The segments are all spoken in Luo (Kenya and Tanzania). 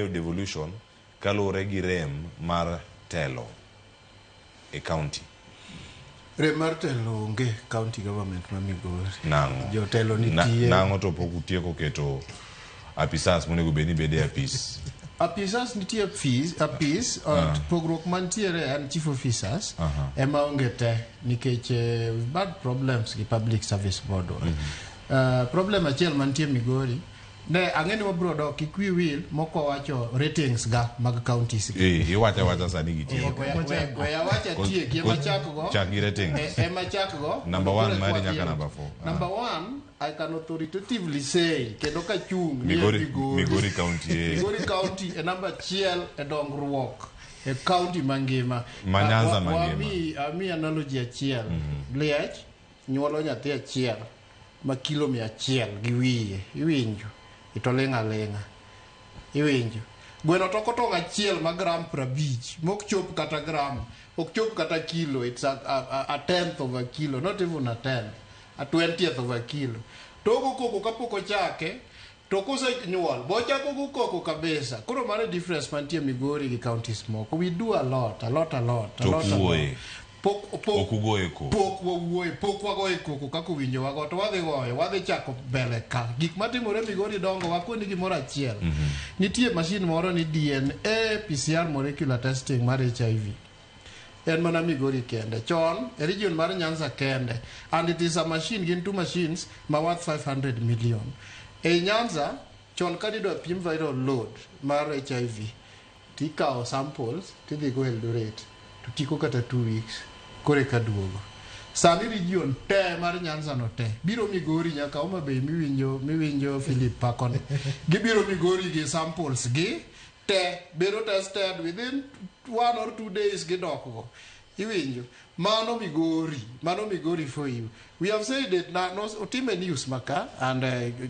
devolution kalure gi rem mar telo e county. Rem mar telo onge county government ma Migori. Nango. Jotelo nitie. Nango to pok utieko keto apisas monego bed ni bede apis. Apisas nitie apis pogruok mantiere and chief officers ema onge te nikech bad problems gi public service board. Problem achiel mantie Migori ne ang'eni wabro dok kikwi wil moko wacho ratings ga mag counties. Iwacha sani gitiyo. Weya wacha tie kiema chakgo. Chak gi ratings. Ema chakgo. Number 1 mari nyaka number 4. Number 1 I can authoritatively say kendo ka chung Migori County. Migori County e number chiel e dongruok e county mangima. Manyanza mangima. Ami analogy achiel. Liech nyuolo nyathi achiel ma kilo 100 gi wiye. Iwinjo. Ito lenga iwinjo gweno toko tong achiel ma gram 50 mok chop kata gram ok chop kata kilo. It's a tenth of a kilo, not even a tenth, a 20th of a kilo. Togo koko kapoko chake toko se nyuol bocha koko koko kabisa. Koro mane difference mantie Migori gi counties moko. We do a lot. Pok wagoye koko kako winjo wago to wadhi chako bele ka gik matimore Migori dongo wakoni gimoro achiel. Nitie machine moro ni DNA PCR molecular testing mar HIV. En mana Migori kende chon e region mar Nyanza kende, and it is a machine, gin 2 machines ma worth 500 million. E Nyanza chon kadido pim viral load mar HIV tikao samples tidhi go Eldoret to tiko kata 2 weeks kore kaduogo. Sani region te mar Nyanza no te biro Migori nyaka Homa Bay miwinjo Philip Pakon gibiro Migori gi samples gi te biro tested within 1 or 2 days gidokgo. Iwinjo mano Migori for you. We have said it na no time news maka and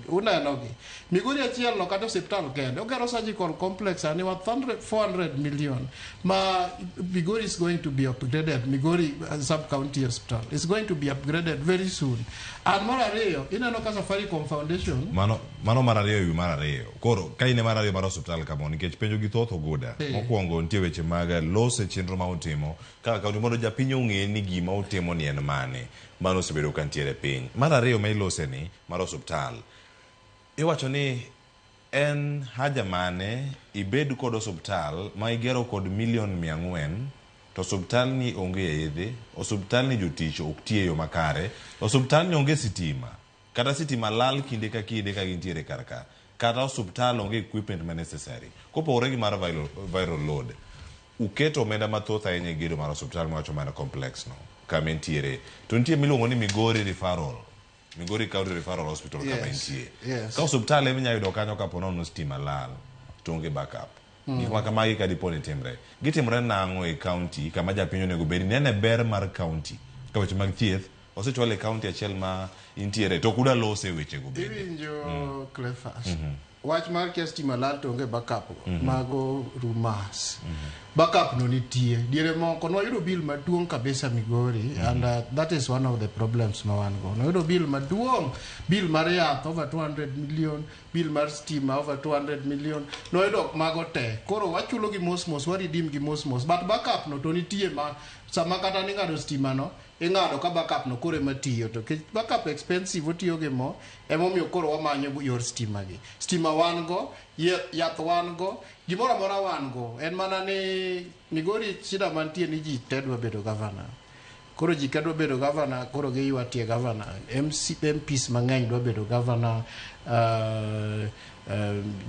unanogi Migori achiel no kata hospital kende ogero surgical complex and worth 400 million. Migori is going to be upgraded. Migori sub county hospital is going to be upgraded very soon. And Marario inano ka Safaricom Foundation mano Marario koro kaine Marario mar hospital kama nikech penjo gi thoth ogoda mokwongo nitie weche mag lose chenro ma utimo kaka kaunti mondo japinyo ng'e ni gima utimo ni en mane mano sebedo kantiere piny. Marario ma ilose ni mar hospital iwacho ni en haja mane ibed kod hospital ma igero kod $400,000,000 to hospital ni onge yedhe, hospital ni jotich ok tiyo yo makare, hospital ni onge sitima kata sitima lal kinde ka gintiere karka kata hospital onge equipment ma necessary. Kopogore gi mar viral load uketo omenda mathoth ahinya e gedo mar hospital mawacho mana complex no kama entiere to nitie miluongo ni Migori County Referral Hospital kama entie. Ka hospital eminya yudo kanyo kapo nono stima lal to onge backup. Gik ma kamagi ka dipo ni timre gitimre nang'o e county kama japinyo nego bedi nene ber mar county ka weche mag thieth osechwal e county achiel ma intiere to kuda lose weche go bedi. Iwinjo Clefas wach mar kia stima lal to onge backup mago rumas. Backup no nitie diere moko no yudo bill maduong kabisa Migori and that is one of the problems ma wan go. No yudo bill maduong, bill mar yath over 200 million, bill mar stima over 200 million. No yudo mago te koro wachulo gi mos waridim gi mos but backup no to nitie ma sama kata ni ngado stima no ingado ka backup no kore matiyo to backup expensive otiyo gi mo emomiyo koro wamanyo yor stima gi. Stima wan go, yath wan go, gimora mora wan go. En mana ni Migori shida mantie ni ji tedwa bedo governor. Koro ji kadwa bedo governor koro ge ywatie governor. MPs mang'eny dwa bedo governor.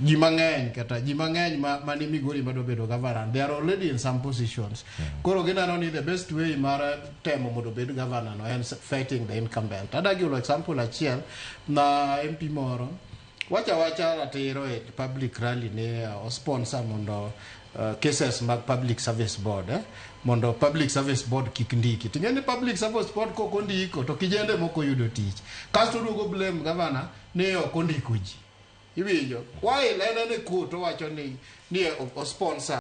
Ji mang'eny mani Migori madwa bedo governor. They are already in some positions. Koro ginano ni the best way mar temo mondo bedo governor no and fighting the incumbent. Adagi ulo example achiel na MP moro wacha ratiro e public rally ne sponsor mondo cases mag public service board mondo public service board kik ndiki tingeni public service board koko ndiko to kijende moko yudo tich kasto duogo blame governor ne ok ondiko ji. Iwinjo why lene ne court wacho ni o sponsor